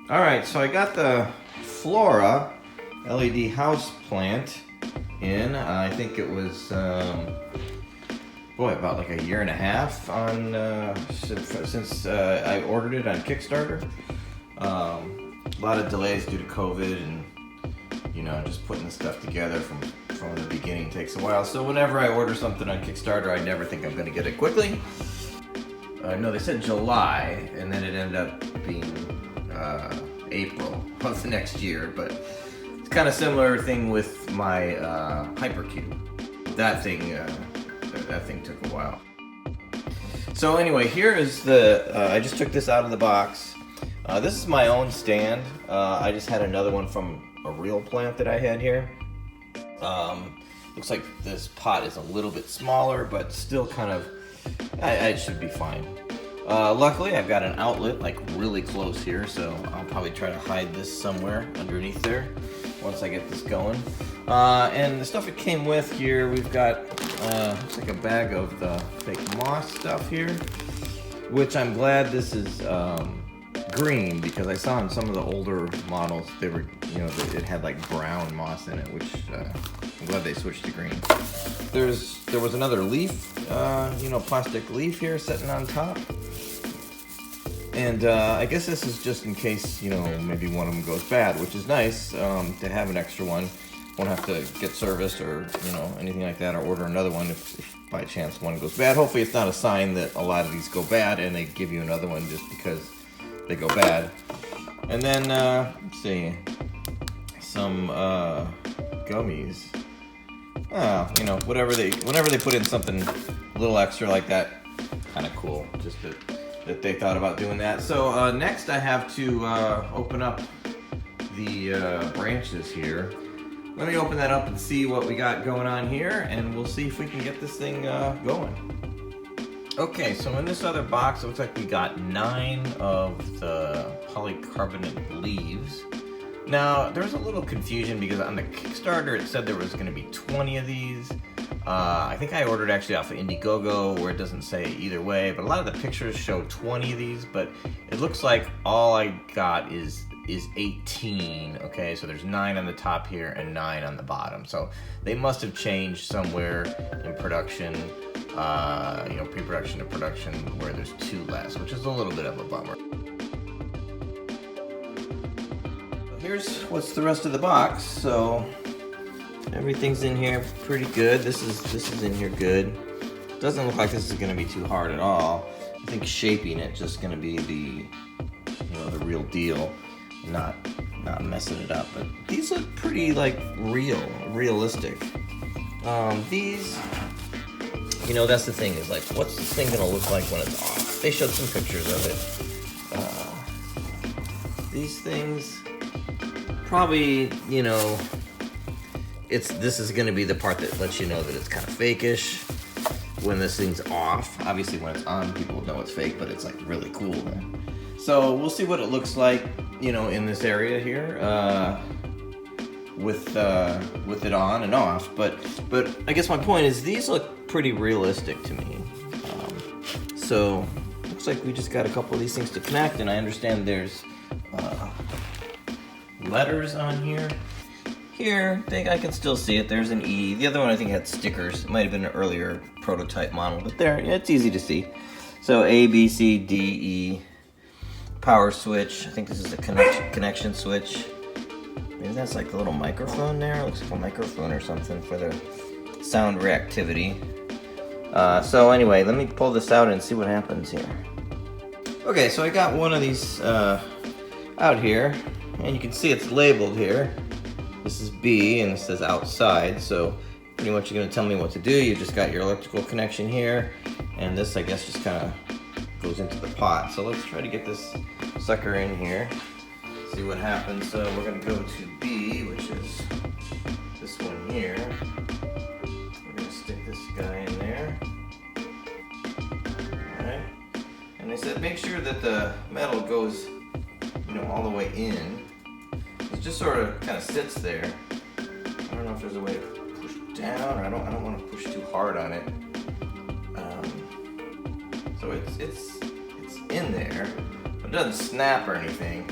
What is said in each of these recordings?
Alright, so I got the Fluora LED Houseplant in. I think it was, about like a year and a half on since I ordered it on Kickstarter. A lot of delays due to COVID, and just putting the stuff together from the beginning takes a while. So whenever I order something on Kickstarter, I never think I'm going to get it quickly. No, they said July, and then it ended up being April of the next year. But it's kind of similar thing with my Hypercube. That thing took a while. So anyway, here is the. I just took this out of the box. This is my own stand. I just had another one from a real plant that I had here. Looks like this pot is a little bit smaller, but still kind of, it should be fine. Luckily, I've got an outlet like really close here, so I'll probably try to hide this somewhere underneath there once I get this going. And the stuff it came with here, we've got, looks like a bag of the fake moss stuff here, which I'm glad this is green, because I saw in some of the older models they were, it had like brown moss in it, which I'm glad they switched to green. There was another leaf, plastic leaf here sitting on top, and I guess this is just in case maybe one of them goes bad, which is nice to have an extra one. Won't have to get serviced or anything like that, or order another one if by chance one goes bad. Hopefully it's not a sign that a lot of these go bad and they give you another one just because they go bad. And then let's see, some gummies. Whenever they put in something a little extra like that, kind of cool. Just that they thought about doing that. So next I have to open up the branches here. Let me open that up and see what we got going on here, and we'll see if we can get this thing going. Okay, so in this other box, it looks like we got 9 of the polycarbonate leaves. Now, there's a little confusion because on the Kickstarter it said there was going to be 20 of these. I think I ordered actually off of Indiegogo, where it doesn't say either way, but a lot of the pictures show 20 of these, but it looks like all I got is 18. Okay, so there's 9 on the top here and 9 on the bottom. So they must have changed somewhere in production, pre-production to production, where there's 2 less, which is a little bit of a bummer. Here's what's the rest of the box. So everything's in here pretty good. This is in here good. Doesn't look like this is going to be too hard at all. I think shaping it just going to be the real deal, not messing it up. But these look pretty like realistic. These, that's the thing, is like, what's this thing going to look like when it's off? They showed some pictures of it. These things, probably, this is going to be the part that lets you know that it's kind of fakeish when this thing's off. Obviously when it's on, people know it's fake, but it's like really cool. So we'll see what it looks like, in this area here, with it on and off. But I guess my point is these look pretty realistic to me. So looks like we just got a couple of these things to connect, and I understand there's letters on here. Here, I can still see it. There's an E. The other one I think had stickers. It might have been an earlier prototype model, but there, it's easy to see. So A, B, C, D, E. Power switch. I think this is a connection switch. Maybe that's like the little microphone there. It looks like a microphone or something for the sound reactivity. So anyway, let me pull this out and see what happens here. Okay, so I got one of these out here, and you can see it's labeled here. This is B, and it says outside, so pretty much you're going to tell me what to do. You just got your electrical connection here, and this, I guess, just kind of goes into the pot. So let's try to get this sucker in here, see what happens. So we're going to go to B, which is this one here. We're going to stick this guy in there. Alright, and they said make sure that the metal goes, all the way in. It just sort of kind of sits there. I don't know if there's a way to push down, or I don't want to push too hard on it. So it's in there, but it doesn't snap or anything.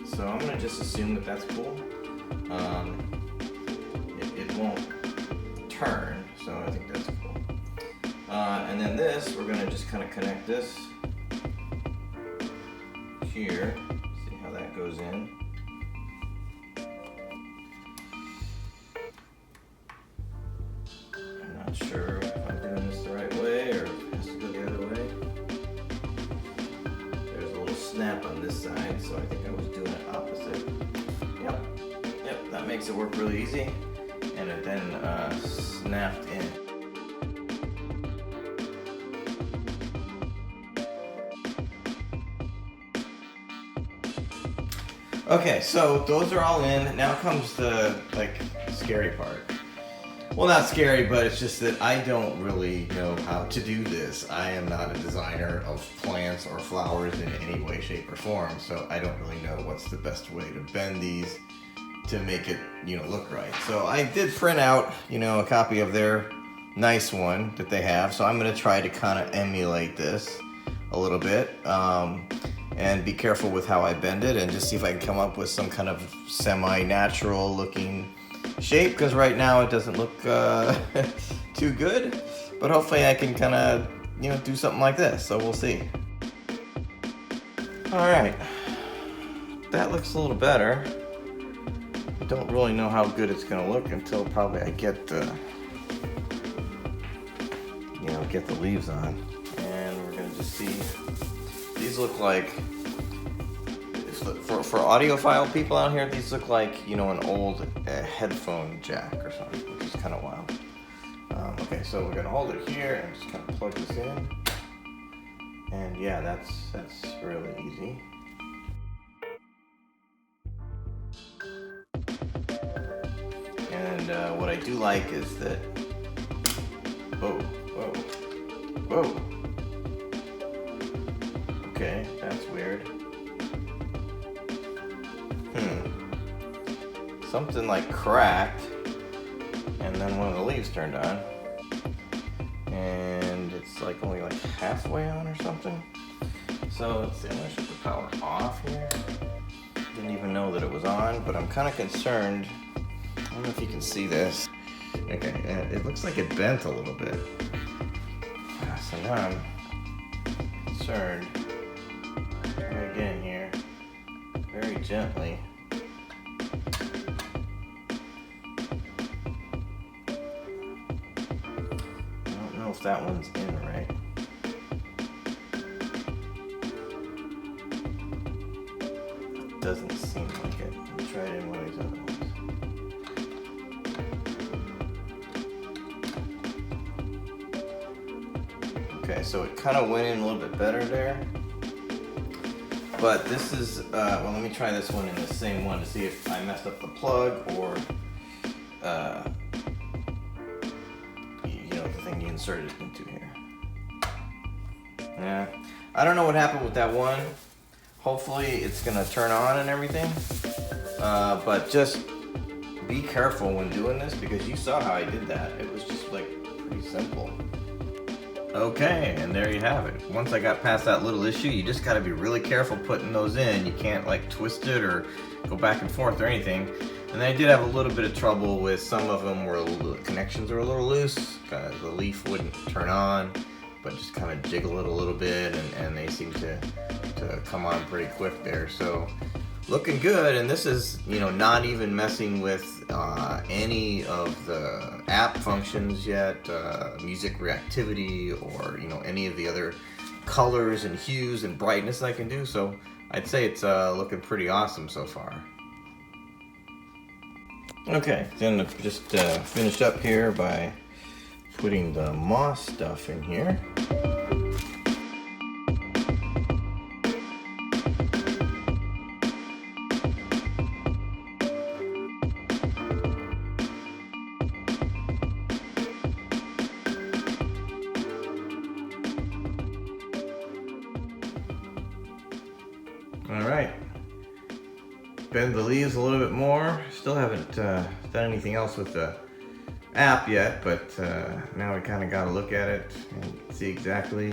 So I'm gonna just assume that that's cool. It won't turn, so I think that's cool. And then this, we're gonna just kind of connect this here. See how that goes in. I'm not sure if I'm doing this the right way or if it has to go the other way. There's a little snap on this side, so I think I was doing it opposite. Yep, that makes it work really easy. And it then snapped in. Okay, so those are all in. Now comes the scary part. Well, not scary, but it's just that I don't really know how to do this. I am not a designer of plants or flowers in any way, shape, or form, so I don't really know what's the best way to bend these to make it, look right. So I did print out, a copy of their nice one that they have. So I'm gonna try to kind of emulate this a little bit. And be careful with how I bend it and just see if I can come up with some kind of semi-natural looking shape, because right now it doesn't look too good, but hopefully I can kind of do something like this, so we'll see. All right, that looks a little better. I don't really know how good it's gonna look until probably I get the get the leaves on, and we're gonna just see. These look like, for audiophile people out here, these look like, an old headphone jack or something, which is kind of wild. Okay, so we're gonna hold it here and just kind of plug this in. And yeah, that's really easy. And what I do like is that, whoa. Okay, that's weird. Something like cracked, and then one of the leaves turned on, and it's like only like halfway on or something. So let's see, I'm gonna shut the power off here. Didn't even know that it was on, but I'm kind of concerned. I don't know if you can see this. Okay, it looks like it bent a little bit. So now I'm concerned. Try again here, very gently. I don't know if that one's in right. It doesn't seem like it. I'll try it in one of these other ones. Okay, so it kind of went in a little bit better there. But this is, well, let me try this one in the same one to see if I messed up the plug or, the thing you inserted it into here. Yeah, I don't know what happened with that one. Hopefully it's gonna turn on and everything. But just be careful when doing this, because you saw how I did that. It was just like pretty simple. Okay, and there you have it. Once I got past that little issue, you just gotta be really careful putting those in. You can't like twist it or go back and forth or anything. And I did have a little bit of trouble with some of them where the connections are a little loose. The leaf wouldn't turn on, but just kind of jiggle it a little bit, and they seem to come on pretty quick there. So looking good, and this is not even messing with any of the app functions yet, music reactivity, or any of the other colors and hues and brightness I can do. So I'd say it's looking pretty awesome so far. Okay, then just finish up here by putting the moss stuff in here. All right, bend the leaves a little bit more. Still haven't done anything else with the app yet, but now we kind of got to look at it and see exactly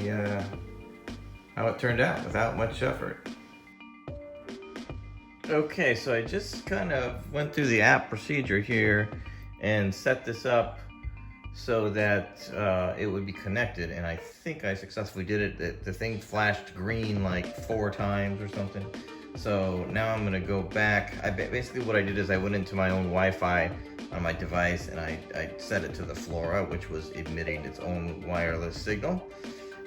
how it turned out without much effort. Okay, so I just kind of went through the app procedure here and set this up so that it would be connected, and I think I successfully did it. The thing flashed green like 4 times or something. So now I'm gonna go back. Basically what I did is I went into my own Wi-Fi on my device and I set it to the Fluora, which was emitting its own wireless signal.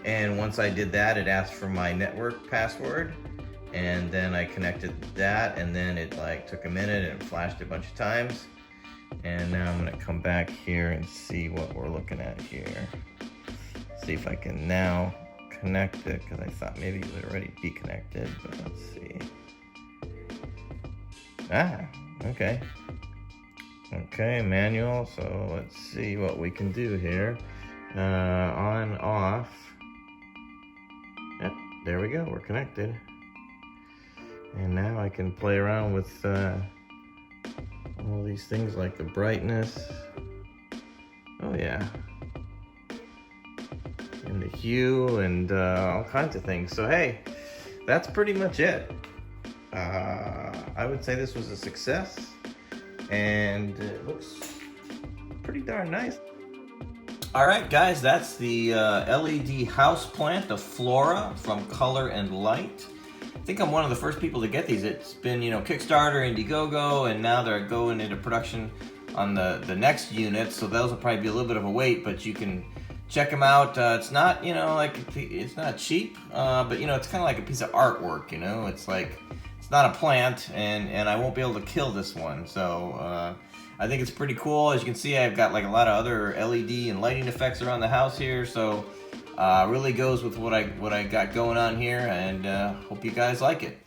And once I did that, it asked for my network password, and then I connected that, and then it like took a minute and it flashed a bunch of times. And now I'm gonna come back here and see what we're looking at here. See if I can now connect it, because I thought maybe it would already be connected, but let's see. Ah, okay. Okay, manual, so let's see what we can do here. On, off. Yep, there we go, we're connected. And now I can play around with all these things like the brightness. Oh yeah. And the hue and all kinds of things. So hey, that's pretty much it. I would say this was a success, and it looks pretty darn nice. All right, guys, that's the LED houseplant, the Flora from Color+Light. I think I'm one of the first people to get these. It's been, Kickstarter, Indiegogo, and now they're going into production on the next unit, so those will probably be a little bit of a wait, but you can check them out. It's not, it's not cheap, but it's kind of like a piece of artwork, It's like, it's not a plant, and I won't be able to kill this one, so I think it's pretty cool. As you can see, I've got like a lot of other LED and lighting effects around the house here, so really goes with what I got going on here, and hope you guys like it.